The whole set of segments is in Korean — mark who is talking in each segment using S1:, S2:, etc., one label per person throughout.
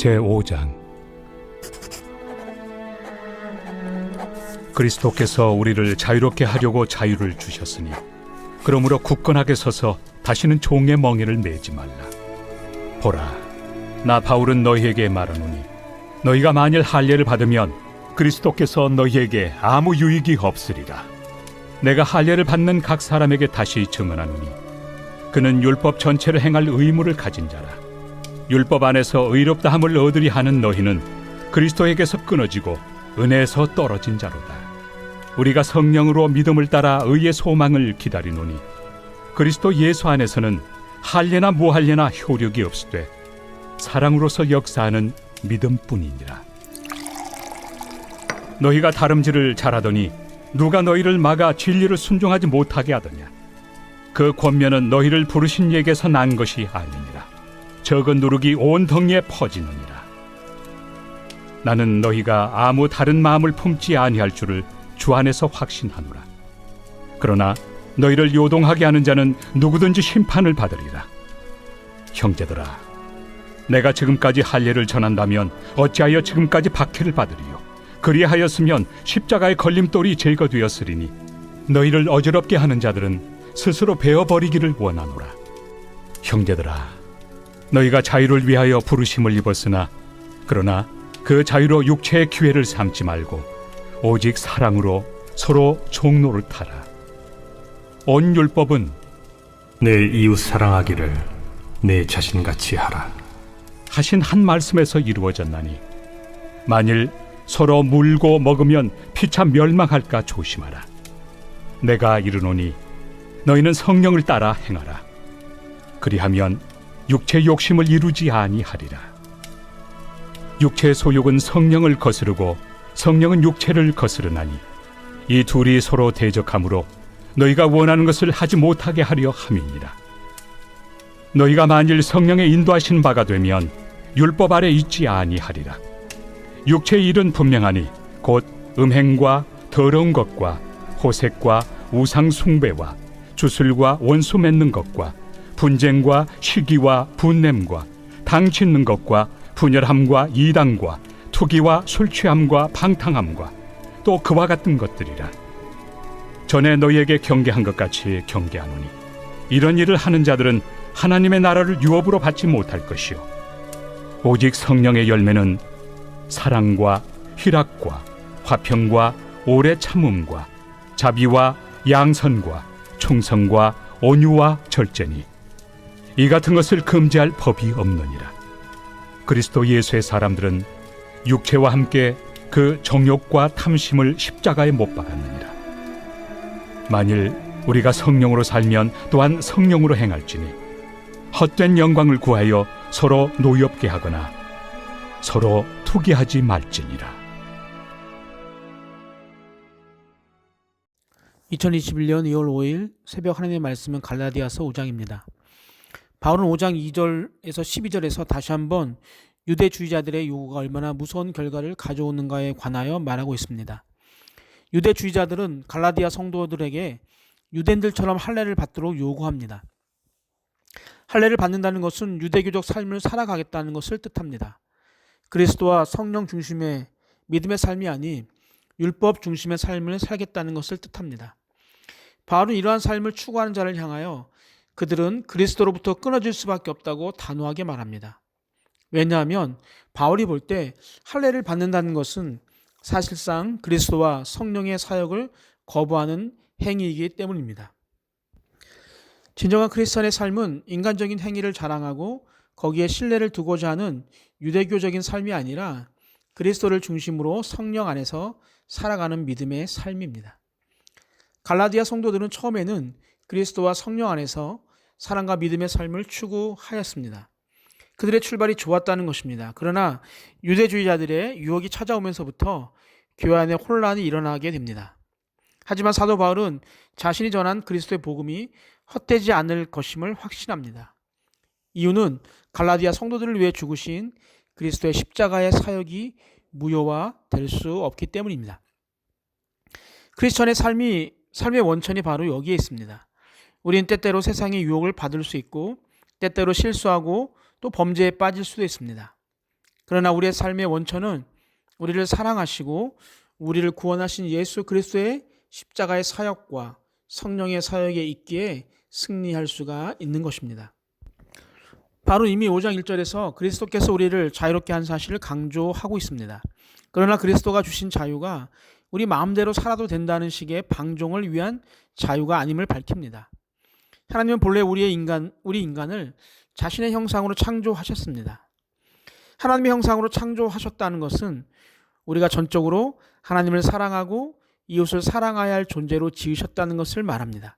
S1: 제5장. 그리스도께서 우리를 자유롭게 하려고 자유를 주셨으니 그러므로 굳건하게 서서 다시는 종의 멍에를 매지 말라. 보라, 나 바울은 너희에게 말하노니 너희가 만일 할례를 받으면 그리스도께서 너희에게 아무 유익이 없으리라. 내가 할례를 받는 각 사람에게 다시 증언하노니 그는 율법 전체를 행할 의무를 가진 자라. 율법 안에서 의롭다함을 얻으리 하는 너희는 그리스도에게서 끊어지고 은혜에서 떨어진 자로다. 우리가 성령으로 믿음을 따라 의의 소망을 기다리노니 그리스도 예수 안에서는 할례나 무할례나 효력이 없으되 사랑으로서 역사하는 믿음뿐이니라. 너희가 다름질을 잘하더니 누가 너희를 막아 진리를 순종하지 못하게 하더냐? 그 권면은 너희를 부르신 이에게서 난 것이 아니니라. 적은 누룩이 온 덩이에 퍼지느니라. 나는 너희가 아무 다른 마음을 품지 아니할 줄을 주 안에서 확신하노라. 그러나 너희를 요동하게 하는 자는 누구든지 심판을 받으리라. 형제들아, 내가 지금까지 할례를 전한다면 어찌하여 지금까지 박해를 받으리요? 그리하였으면 십자가의 걸림돌이 제거되었으리니 너희를 어지럽게 하는 자들은 스스로 베어버리기를 원하노라. 형제들아, 너희가 자유를 위하여 부르심을 입었으나 그러나 그 자유로 육체의 기회를 삼지 말고 오직 사랑으로 서로 종로를 타라. 온 율법은
S2: 내 이웃 사랑하기를 내 자신같이 하라
S1: 하신 한 말씀에서 이루어졌나니 만일 서로 물고 먹으면 피차 멸망할까 조심하라. 내가 이르노니 너희는 성령을 따라 행하라. 그리하면 육체의 욕심을 이루지 아니하리라. 육체의 소욕은 성령을 거스르고 성령은 육체를 거스르나니 이 둘이 서로 대적하므로 너희가 원하는 것을 하지 못하게 하려 함이니라. 너희가 만일 성령의 인도하신 바가 되면 율법 아래 있지 아니하리라. 육체의 일은 분명하니 곧 음행과 더러운 것과 호색과 우상 숭배와 주술과 원수 맺는 것과 분쟁과 시기와 분냄과 당 짓는 것과 분열함과 이당과 투기와 술취함과 방탕함과 또 그와 같은 것들이라. 전에 너희에게 경계한 것 같이 경계하노니 이런 일을 하는 자들은 하나님의 나라를 유업으로 받지 못할 것이요 오직 성령의 열매는 사랑과 희락과 화평과 오래 참음과 자비와 양선과 충성과 온유와 절제니 이 같은 것을 금지할 법이 없느니라. 그리스도 예수의 사람들은 육체와 함께 그 정욕과 탐심을 십자가에 못 박았느니라. 만일 우리가 성령으로 살면 또한 성령으로 행할지니 헛된 영광을 구하여 서로 노엽게 하거나 서로 투기하지 말지니라.
S3: 2021년 2월 5일 새벽 하나님의 말씀은 갈라디아서 5장입니다. 바울은 5장 2절에서 12절에서 다시 한번 유대주의자들의 요구가 얼마나 무서운 결과를 가져오는가에 관하여 말하고 있습니다. 유대주의자들은 갈라디아 성도들에게 유대인들처럼 할례를 받도록 요구합니다. 할례를 받는다는 것은 유대교적 삶을 살아가겠다는 것을 뜻합니다. 그리스도와 성령 중심의 믿음의 삶이 아닌 율법 중심의 삶을 살겠다는 것을 뜻합니다. 바울은 이러한 삶을 추구하는 자를 향하여 그들은 그리스도로부터 끊어질 수밖에 없다고 단호하게 말합니다. 왜냐하면 바울이 볼 때 할례를 받는다는 것은 사실상 그리스도와 성령의 사역을 거부하는 행위이기 때문입니다. 진정한 크리스천의 삶은 인간적인 행위를 자랑하고 거기에 신뢰를 두고자 하는 유대교적인 삶이 아니라 그리스도를 중심으로 성령 안에서 살아가는 믿음의 삶입니다. 갈라디아 성도들은 처음에는 그리스도와 성령 안에서 사랑과 믿음의 삶을 추구하였습니다. 그들의 출발이 좋았다는 것입니다. 그러나 유대주의자들의 유혹이 찾아오면서부터 교회 안에 혼란이 일어나게 됩니다. 하지만 사도 바울은 자신이 전한 그리스도의 복음이 헛되지 않을 것임을 확신합니다. 이유는 갈라디아 성도들을 위해 죽으신 그리스도의 십자가의 사역이 무효화될 수 없기 때문입니다. 크리스천의 삶의 원천이 바로 여기에 있습니다. 우리는 때때로 세상의 유혹을 받을 수 있고 때때로 실수하고 또 범죄에 빠질 수도 있습니다. 그러나 우리의 삶의 원천은 우리를 사랑하시고 우리를 구원하신 예수 그리스도의 십자가의 사역과 성령의 사역에 있기에 승리할 수가 있는 것입니다. 바로 이미 5장 1절에서 그리스도께서 우리를 자유롭게 한 사실을 강조하고 있습니다. 그러나 그리스도가 주신 자유가 우리 마음대로 살아도 된다는 식의 방종을 위한 자유가 아님을 밝힙니다. 하나님은 본래 우리 인간을 자신의 형상으로 창조하셨습니다. 하나님의 형상으로 창조하셨다는 것은 우리가 전적으로 하나님을 사랑하고 이웃을 사랑해야 할 존재로 지으셨다는 것을 말합니다.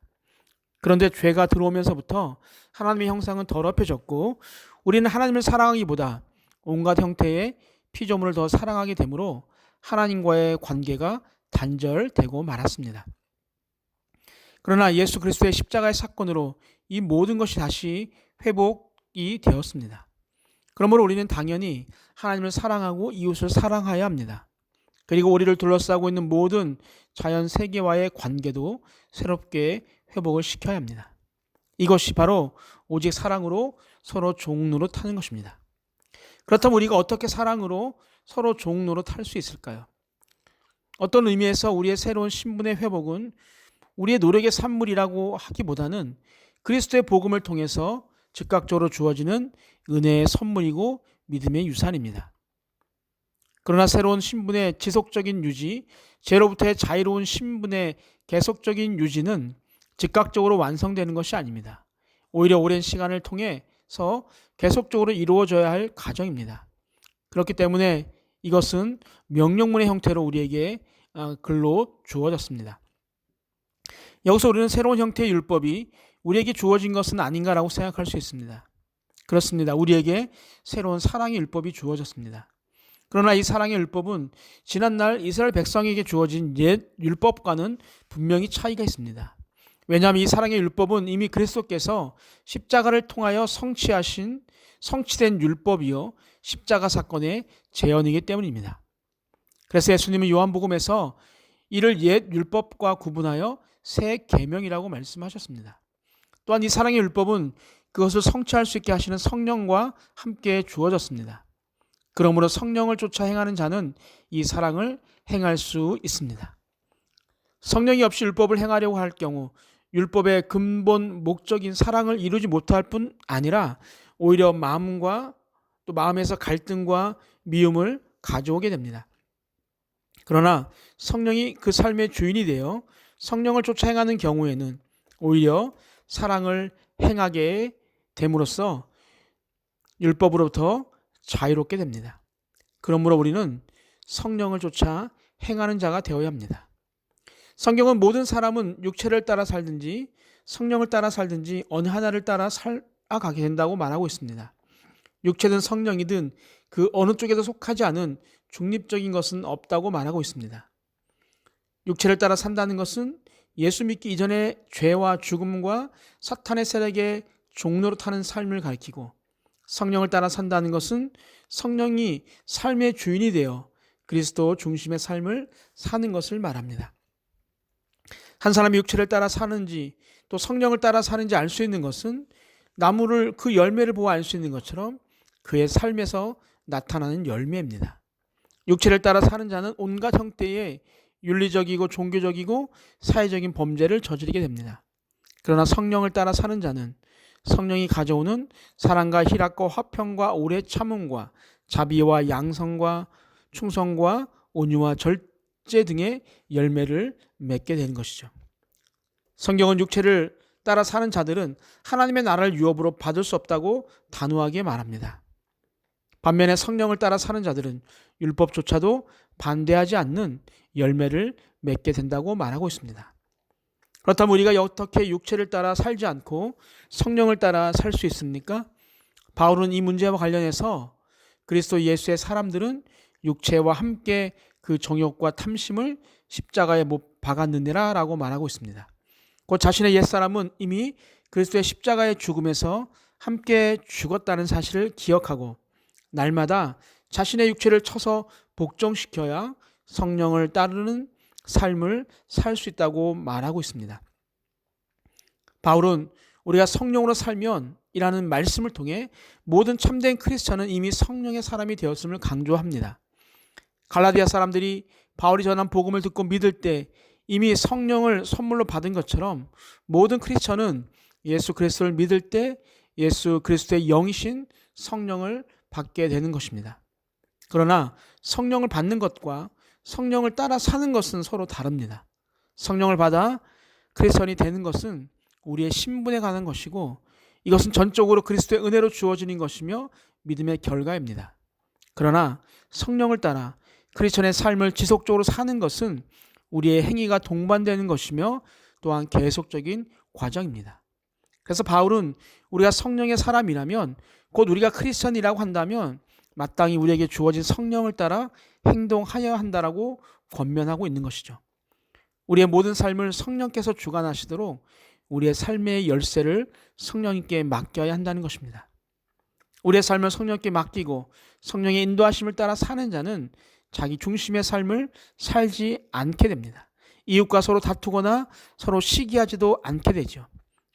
S3: 그런데 죄가 들어오면서부터 하나님의 형상은 더럽혀졌고 우리는 하나님을 사랑하기보다 온갖 형태의 피조물을 더 사랑하게 되므로 하나님과의 관계가 단절되고 말았습니다. 그러나 예수 그리스도의 십자가의 사건으로 이 모든 것이 다시 회복이 되었습니다. 그러므로 우리는 당연히 하나님을 사랑하고 이웃을 사랑해야 합니다. 그리고 우리를 둘러싸고 있는 모든 자연 세계와의 관계도 새롭게 회복을 시켜야 합니다. 이것이 바로 오직 사랑으로 서로 종노릇하는 것입니다. 그렇다면 우리가 어떻게 사랑으로 서로 종노릇할 수 있을까요? 어떤 의미에서 우리의 새로운 신분의 회복은 우리의 노력의 산물이라고 하기보다는 그리스도의 복음을 통해서 즉각적으로 주어지는 은혜의 선물이고 믿음의 유산입니다. 그러나 새로운 신분의 지속적인 유지, 죄로부터의 자유로운 신분의 계속적인 유지는 즉각적으로 완성되는 것이 아닙니다. 오히려 오랜 시간을 통해서 계속적으로 이루어져야 할 과정입니다. 그렇기 때문에 이것은 명령문의 형태로 우리에게 글로 주어졌습니다. 여기서 우리는 새로운 형태의 율법이 우리에게 주어진 것은 아닌가라고 생각할 수 있습니다. 그렇습니다. 우리에게 새로운 사랑의 율법이 주어졌습니다. 그러나 이 사랑의 율법은 지난날 이스라엘 백성에게 주어진 옛 율법과는 분명히 차이가 있습니다. 왜냐하면 이 사랑의 율법은 이미 그리스도께서 십자가를 통하여 성취된 율법이요 십자가 사건의 재현이기 때문입니다. 그래서 예수님은 요한복음에서 이를 옛 율법과 구분하여 새 계명이라고 말씀하셨습니다. 또한 이 사랑의 율법은 그것을 성취할 수 있게 하시는 성령과 함께 주어졌습니다. 그러므로 성령을 쫓아 행하는 자는 이 사랑을 행할 수 있습니다. 성령이 없이 율법을 행하려고 할 경우 율법의 근본 목적인 사랑을 이루지 못할 뿐 아니라 오히려 마음에서 갈등과 미움을 가져오게 됩니다. 그러나 성령이 그 삶의 주인이 되어 성령을 쫓아 행하는 경우에는 오히려 사랑을 행하게 됨으로써 율법으로부터 자유롭게 됩니다. 그러므로 우리는 성령을 쫓아 행하는 자가 되어야 합니다. 성경은 모든 사람은 육체를 따라 살든지 성령을 따라 살든지 어느 하나를 따라 살아가게 된다고 말하고 있습니다. 육체든 성령이든 그 어느 쪽에도 속하지 않은 중립적인 것은 없다고 말하고 있습니다. 육체를 따라 산다는 것은 예수 믿기 이전의 죄와 죽음과 사탄의 세력에 종노릇하는 삶을 가리키고 성령을 따라 산다는 것은 성령이 삶의 주인이 되어 그리스도 중심의 삶을 사는 것을 말합니다. 한 사람이 육체를 따라 사는지 또 성령을 따라 사는지 알 수 있는 것은 나무를 그 열매를 보고 알 수 있는 것처럼 그의 삶에서 나타나는 열매입니다. 육체를 따라 사는 자는 온갖 형태의 윤리적이고 종교적이고 사회적인 범죄를 저지르게 됩니다. 그러나 성령을 따라 사는 자는 성령이 가져오는 사랑과 희락과 화평과 오래 참음과 자비와 양성과 충성과 온유와 절제 등의 열매를 맺게 되는 것이죠. 성경은 육체를 따라 사는 자들은 하나님의 나라를 유업으로 받을 수 없다고 단호하게 말합니다. 반면에 성령을 따라 사는 자들은 율법조차도 반대하지 않는 열매를 맺게 된다고 말하고 있습니다. 그렇다면 우리가 어떻게 육체를 따라 살지 않고 성령을 따라 살 수 있습니까? 바울은 이 문제와 관련해서 그리스도 예수의 사람들은 육체와 함께 그 정욕과 탐심을 십자가에 못 박았느니라 라고 말하고 있습니다. 곧 자신의 옛사람은 이미 그리스도의 십자가의 죽음에서 함께 죽었다는 사실을 기억하고 날마다 자신의 육체를 쳐서 복종시켜야 성령을 따르는 삶을 살 수 있다고 말하고 있습니다. 바울은 우리가 성령으로 살면 이라는 말씀을 통해 모든 참된 크리스천은 이미 성령의 사람이 되었음을 강조합니다. 갈라디아 사람들이 바울이 전한 복음을 듣고 믿을 때 이미 성령을 선물로 받은 것처럼 모든 크리스천은 예수 그리스도를 믿을 때 예수 그리스도의 영이신 성령을 받게 되는 것입니다. 그러나 성령을 받는 것과 성령을 따라 사는 것은 서로 다릅니다. 성령을 받아 크리스천이 되는 것은 우리의 신분에 관한 것이고 이것은 전적으로 그리스도의 은혜로 주어지는 것이며 믿음의 결과입니다. 그러나 성령을 따라 크리스천의 삶을 지속적으로 사는 것은 우리의 행위가 동반되는 것이며 또한 계속적인 과정입니다. 그래서 바울은 우리가 성령의 사람이라면 곧 우리가 크리스천이라고 한다면 마땅히 우리에게 주어진 성령을 따라 행동하여야 한다라고 권면하고 있는 것이죠. 우리의 모든 삶을 성령께서 주관하시도록 우리의 삶의 열쇠를 성령님께 맡겨야 한다는 것입니다. 우리의 삶을 성령께 맡기고 성령의 인도하심을 따라 사는 자는 자기 중심의 삶을 살지 않게 됩니다. 이웃과 서로 다투거나 서로 시기하지도 않게 되죠.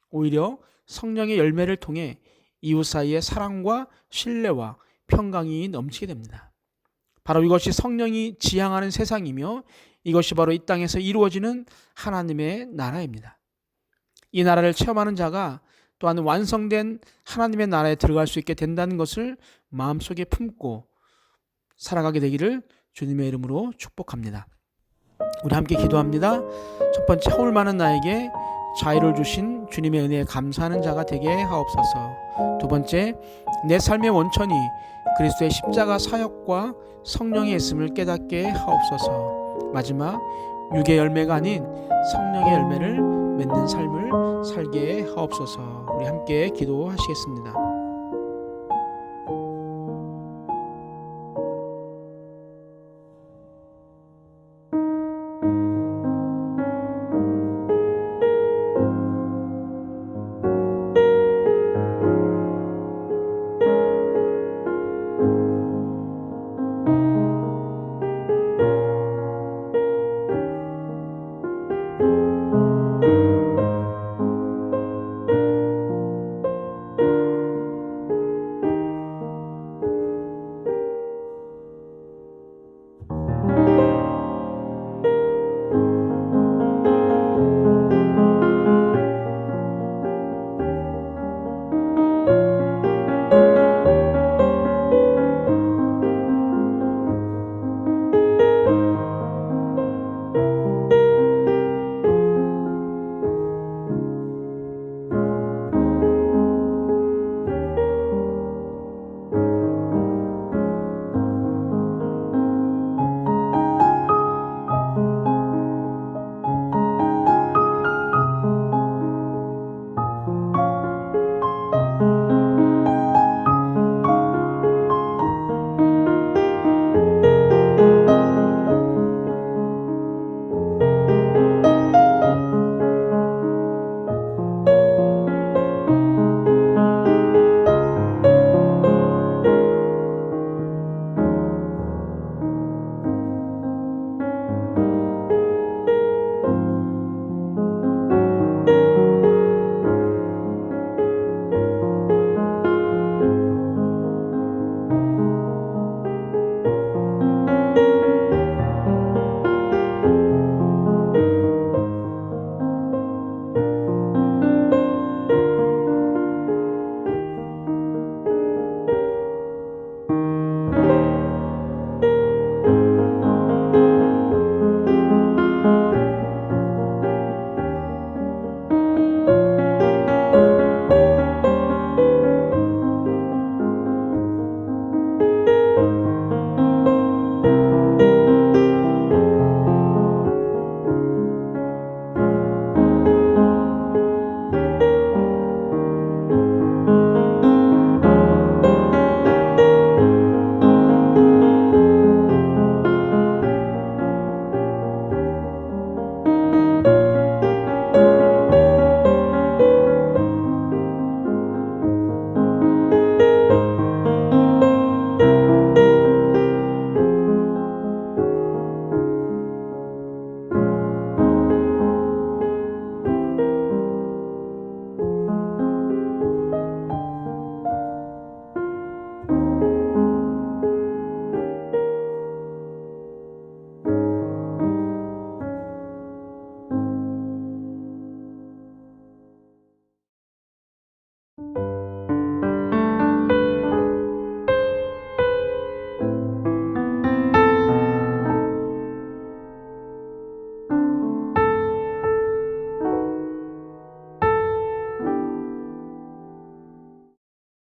S3: 오히려 성령의 열매를 통해 이웃 사이의 사랑과 신뢰와 평강이 넘치게 됩니다. 바로 이것이 성령이 지향하는 세상이며 이것이 바로 이 땅에서 이루어지는 하나님의 나라입니다. 이 나라를 체험하는 자가 또한 완성된 하나님의 나라에 들어갈 수 있게 된다는 것을 마음속에 품고 살아가게 되기를 주님의 이름으로 축복합니다. 우리 함께 기도합니다. 첫 번째, 허울 많은 나에게 자유를 주신 주님의 은혜에 감사하는 자가 되게 하옵소서. 두 번째, 내 삶의 원천이 그리스도의 십자가 사역과 성령의 있음을 깨닫게 하옵소서. 마지막, 육의 열매가 아닌 성령의 열매를 맺는 삶을 살게 하옵소서. 우리 함께 기도하시겠습니다.